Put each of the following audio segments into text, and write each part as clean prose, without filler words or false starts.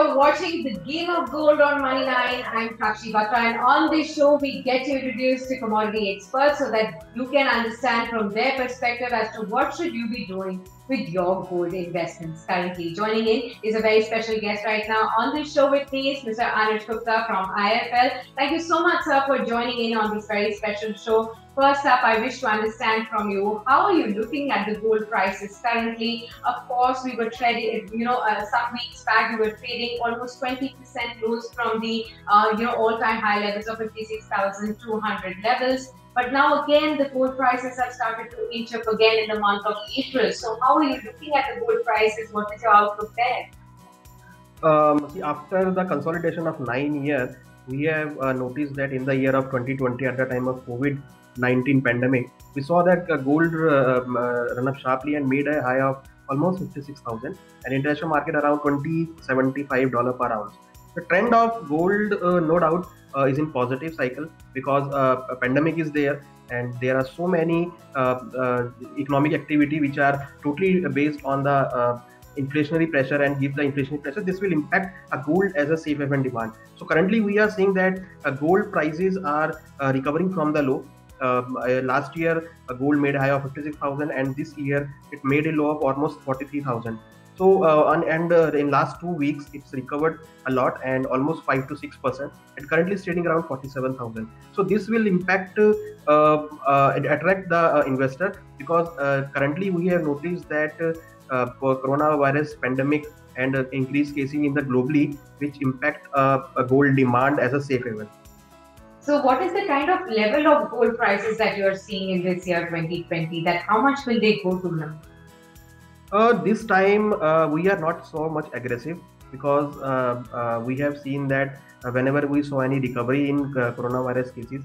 You're watching the Game of Gold on Money Line. I'm Sakshi Batra, and on this show, we get you introduced to commodity experts so that you can understand from their perspective as to what should you be doing with your gold investments currently. Joining in is a very special guest right now on this show with me is Mr. Anuj Gupta from IFL. Thank you so much, sir, for joining in on this very special show. First up, I wish to understand from you, how are you looking at the gold prices currently? Of course, we were trading, some weeks back, we were trading almost 20% lows from the, all-time high levels of 56,200 levels. But now again, the gold prices have started to inch up again in the month of April. So how are you looking at the gold prices? What is your outlook there? See, after the consolidation of 9 years, we have noticed that in the year of 2020, at the time of COVID-19 pandemic, we saw that gold run up sharply and made a high of almost 56,000, and international market around $20.75 per ounce. The trend of gold, no doubt, is in positive cycle because a pandemic is there, and there are so many economic activity which are totally based on the inflationary pressure and give the inflationary pressure. This will impact a gold as a safe haven demand. So currently we are seeing that gold prices are recovering from the low. Last year gold made a high of 56,000, and this year it made a low of almost 43,000. So in last 2 weeks it's recovered a lot and almost 5 to 6%. It currently is trading around 47,000. So this will impact attract the investor because currently we have noticed that for coronavirus pandemic and increased casing in the globally, which impact a gold demand as a safe haven. So what is the kind of level of gold prices that you are seeing in this year 2020? That how much will they go to now? This time we are not so much aggressive because we have seen that whenever we saw any recovery in coronavirus cases,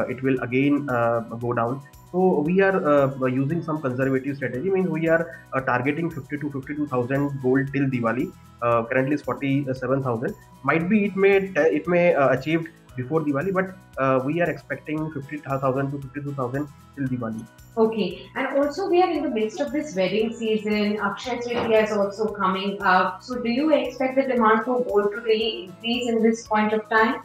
it will again go down. So we are using some conservative strategy. Means we are targeting 50 to 52,000 gold till Diwali. Currently is 47,000. Might be it may achieved before Diwali, but we are expecting 50,000 to 52,000 till Diwali. Okay, and also we are in the midst of this wedding season. Akshay Tritiya is also coming up. So do you expect the demand for gold to really increase in this point of time?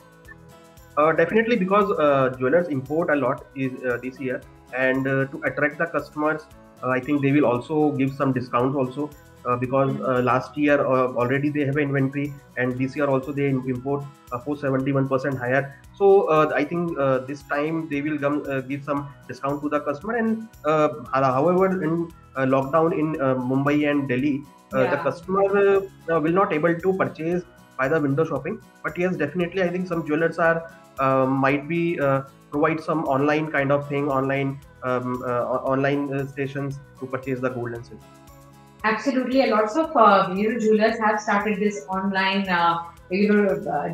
Definitely, because jewelers import a lot this year, and to attract the customers, I think they will also give some discounts also because last year already they have inventory, and this year also they import 471% higher. So I think this time they will give some discount to the customer. And however, in lockdown in Mumbai and Delhi, the Yeah. customer will not able to purchase by the window shopping. But yes, definitely, I think some jewelers are might be provide some online kind of thing, online stations to purchase the gold and silver. Absolutely, a lots of jewelers have started this online,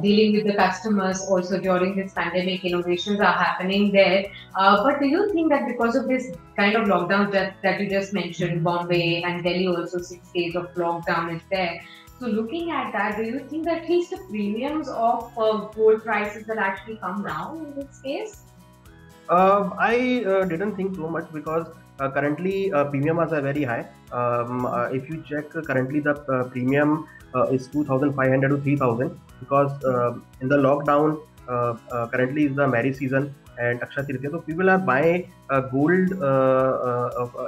dealing with the customers also during this pandemic. Innovations are happening there. But do you think that because of this kind of lockdown that you just mentioned, Bombay and Delhi also 6 days of lockdown is there. So looking at that, do you think that at least the premiums of gold prices will actually come down in this case? I didn't think so much because currently premiums are very high. If you check currently the premium is 2,500 to 3,000 because in the lockdown currently is the marriage season and Akshaya Tritiya, so people are buying gold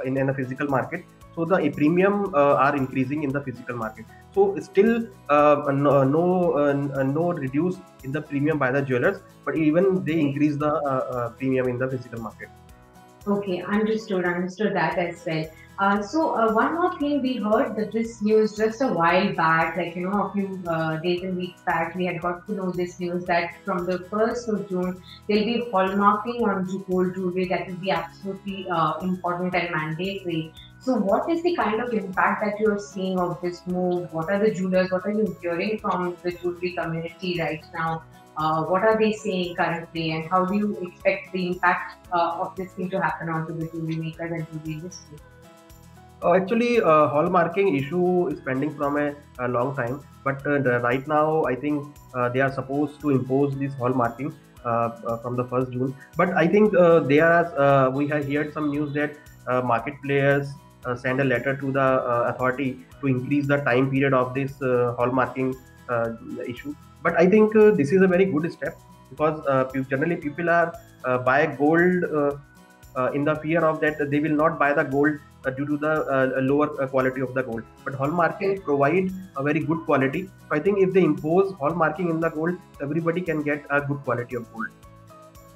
in a physical market. So the premium are increasing in the physical market. So still no reduce in the premium by the jewelers, but even they Okay. increase the premium in the physical market. Okay, understood that as well. So one more thing, we heard that this news just a while back, like a few days and weeks back, we had got to know this news that from the 1st of June there'll be hallmarking on gold jewelry that will be absolutely important and mandatory. So what is the kind of impact that you're seeing of this move? What are the jewelers? What are you hearing from the jewelry community right now? What are they saying currently, and how do you expect the impact of this thing to happen onto the jewelry makers and jewelry industry? Actually, hallmarking issue is pending from a long time, but right now I think they are supposed to impose this hallmarking from the 1st June. But I think we have heard some news that market players send a letter to the authority to increase the time period of this hallmarking issue. But I think this is a very good step, because generally people are buy gold in the fear of that they will not buy the gold due to the lower quality of the gold. But hallmarking provide a very good quality. So I think if they impose hallmarking in the gold, everybody can get a good quality of gold.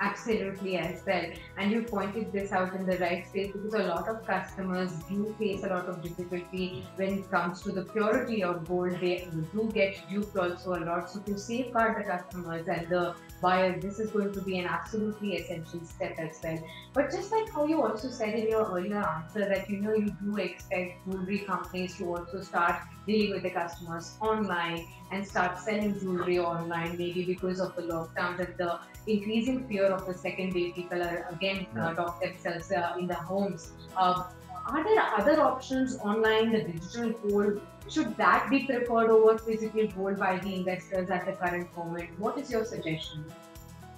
Absolutely, as well. And you pointed this out in the right space, because a lot of customers do face a lot of difficulty when it comes to the purity of gold. They do get duped also a lot. So to safeguard the customers and the buyers, this is going to be an absolutely essential step as well. But just like how you also said in your earlier answer that you do expect jewelry companies to also start dealing with the customers online and start selling jewelry online, maybe because of the lockdown and the increasing fear of the second wave. People are again lock themselves in the homes. Are there other options online, the digital gold? Should that be preferred over physical gold by the investors at the current moment? What is your suggestion?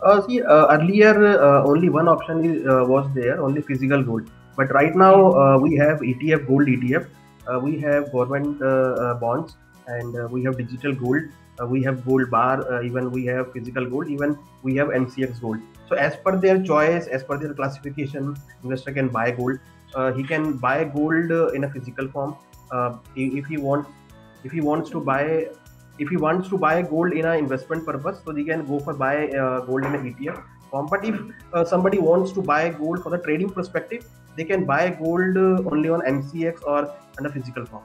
Earlier only one option was there, only physical gold. But right now we have ETF, gold ETF. We have government bonds, and we have digital gold. We have gold bar. Even we have physical gold. Even we have MCX gold. So as per their choice, as per their classification, investor can buy gold. He can buy gold in a physical form. If he wants, if he wants to buy if he wants to buy gold in an investment purpose, so he can go for buy gold in an ETF form. But if somebody wants to buy gold for the trading perspective, they can buy gold only on MCX or in a physical form.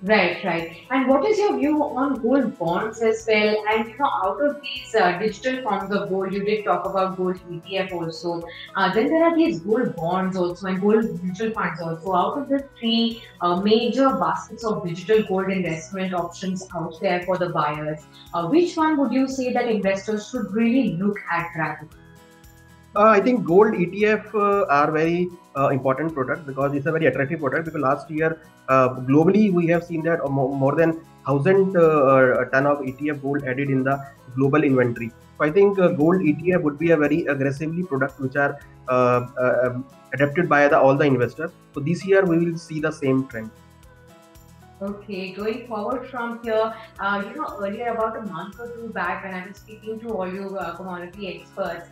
Right, right. And what is your view on gold bonds as well? And out of these digital forms of gold, you did talk about gold ETF also. Then there are these gold bonds also and gold mutual funds also. Out of the three major baskets of digital gold investment options out there for the buyers, which one would you say that investors should really look at grabbing? I think gold ETF are very important product, because it's a very attractive product. Because last year globally we have seen that more than 1,000 ton of ETF gold added in the global inventory. So I think gold ETF would be a very aggressively product which are adapted by all the investors. So this year we will see the same trend. Okay, going forward from here, earlier about a month or two back, when I was speaking to all you commodity experts,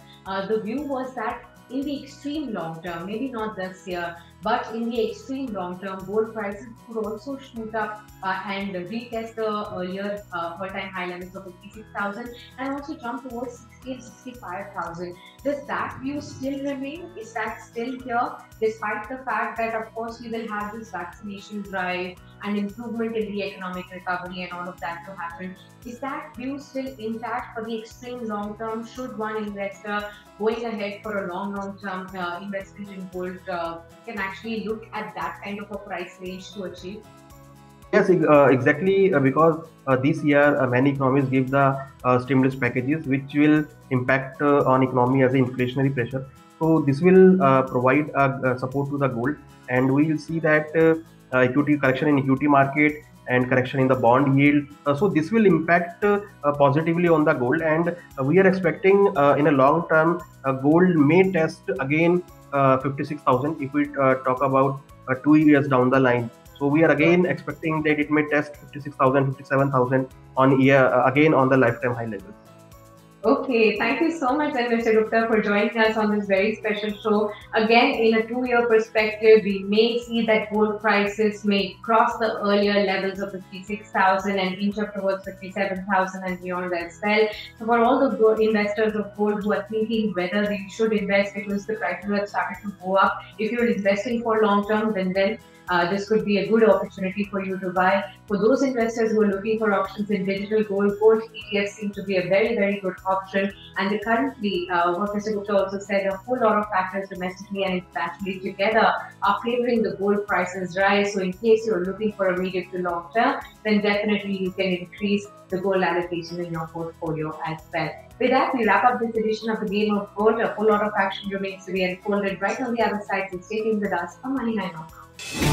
the view was that in the extreme long term, maybe not this year, but in the extreme long term, gold prices could also shoot up and retest the earlier all-time high levels of 56,000 and also jump towards 60 and 65,000. Does that view still remain? Is that still here, despite the fact that, of course, we will have this vaccination drive and improvement in the economic recovery and all of that to happen? Is that view still intact for the extreme long term? Should one investor going ahead for a long term investment in gold can actually look at that kind of a price range to achieve? Yes, exactly. Because this year many economies give the stimulus packages, which will impact on economy as an inflationary pressure. So this will provide support to the gold, and we will see that equity correction in equity market and correction in the bond yield. So this will impact positively on the gold, and we are expecting in a long term gold may test again 56,000 if we talk about 2 years down the line. So we are again expecting that it may test 56,000, 57,000 on year again on the lifetime high levels. Okay, thank you so much, Mr. Gupta, for joining us on this very special show. Again, in a 2 year perspective, we may see that gold prices may cross the earlier levels of 56,000 and inch up towards 57,000 and beyond as well. So for all the investors of gold who are thinking whether they should invest because the prices have started to go up, if you're investing for long term, then this could be a good opportunity for you to buy. For those investors who are looking for options in digital gold, gold ETFs seem to be a very, very good option. And currently, what Mr. Gupta also said, a whole lot of factors domestically and internationally together are favoring the gold prices rise. So in case you're looking for a medium to long term, then definitely you can increase the gold allocation in your portfolio as well. With that, we wrap up this edition of the Game of Gold. A whole lot of action remains to be unfolded right on the other side. So stay tuned with us on Money9.com.